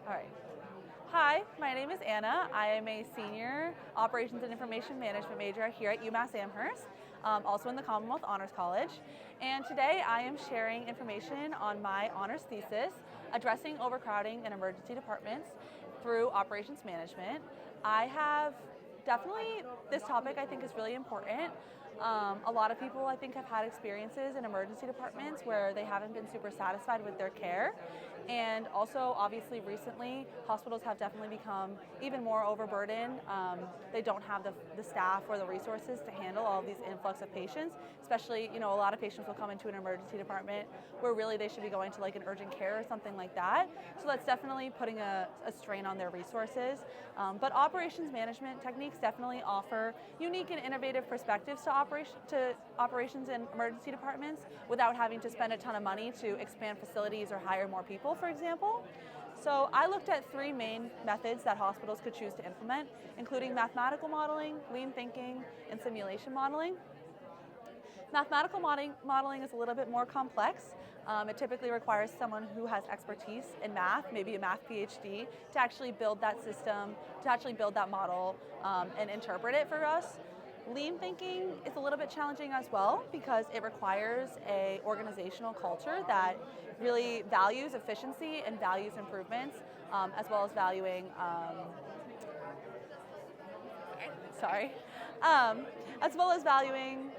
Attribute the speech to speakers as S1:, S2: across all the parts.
S1: All right. Hi, my name is Anna. I am a senior operations and information management major here at UMass Amherst, also in the Commonwealth Honors College. And today I am sharing information on my honors thesis, addressing overcrowding in emergency departments through operations management. This topic I think is really important. A lot of people I think have had experiences in emergency departments where they haven't been super satisfied with their care. And also, obviously, recently, hospitals have definitely become even more overburdened. They don't have the staff or the resources to handle all of these influx of patients, especially, a lot of patients will come into an emergency department where really they should be going to like an urgent care or something like that. So that's definitely putting a strain on their resources. But operations management techniques definitely offer unique and innovative perspectives to operations in emergency departments without having to spend a ton of money to expand facilities or hire more people, for example. So I looked at three main methods that hospitals could choose to implement, including mathematical modeling, lean thinking, and simulation modeling. Mathematical modeling is a little bit more complex. It typically requires someone who has expertise in math, maybe a math PhD, to actually build that system, to actually build that model and interpret it for us. Lean thinking is a little bit challenging as well because it requires an organizational culture that really values efficiency and values improvements, as well as valuing, as well as valuing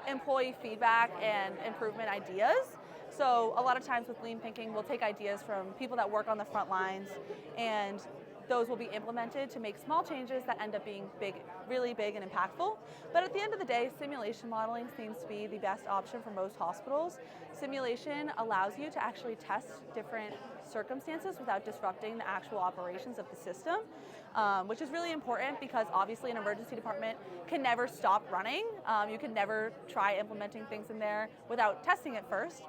S1: employee feedback and improvement ideas. So a lot of times with lean thinking, we'll take ideas from people that work on the front lines, and those will be implemented to make small changes that end up being big, really big and impactful. But at the end of the day, simulation modeling seems to be the best option for most hospitals. Simulation allows you to actually test different circumstances without disrupting the actual operations of the system, which is really important because obviously an emergency department can never stop running. You can never try implementing things in there without testing it first.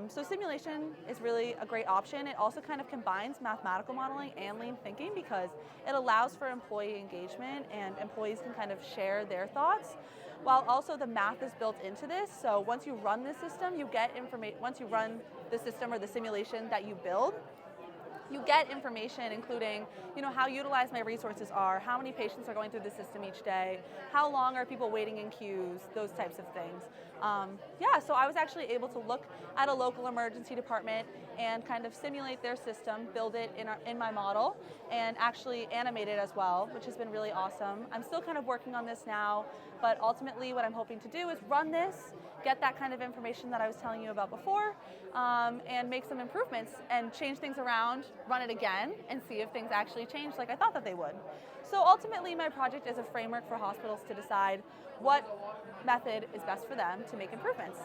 S1: So simulation is really a great option. It also kind of combines mathematical modeling and lean thinking because it allows for employee engagement and employees can kind of share their thoughts, while also the math is built into this. So once you run the system, you get information. Once you run the system or the simulation that you build, you get information including, how utilized my resources are, how many patients are going through the system each day, how long are people waiting in queues, those types of things. So I was actually able to look at a local emergency department and kind of simulate their system, build it in my model, and actually animate it as well, which has been really awesome. I'm still kind of working on this now, but ultimately what I'm hoping to do is run this, get that kind of information that I was telling you about before, and make some improvements and change things around, run it again, and see if things actually change like I thought that they would. So ultimately my project is a framework for hospitals to decide what method is best for them to make improvements.